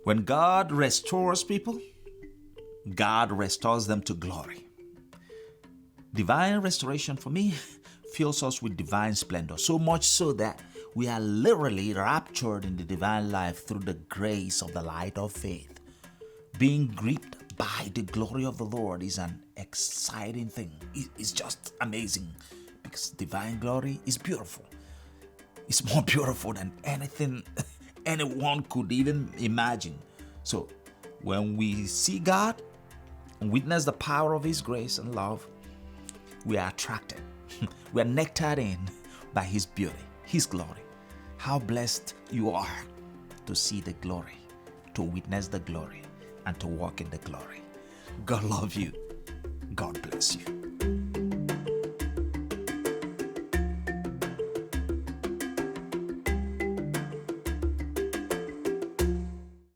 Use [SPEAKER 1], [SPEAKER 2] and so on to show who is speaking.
[SPEAKER 1] When God restores people, God restores them to glory. Divine restoration for me fills us with divine splendor, so much so that we are literally raptured in the divine life through the grace of the light of faith. Being gripped by the glory of the Lord is an exciting thing. It's just amazing because divine glory is beautiful. It's more beautiful than anything anyone could even imagine. So, when we see God and witness the power of His grace and love, we are attracted. We are nectared in by His beauty, His glory. How blessed you are to see the glory, to witness the glory, and to walk in the glory. God love you. God bless you.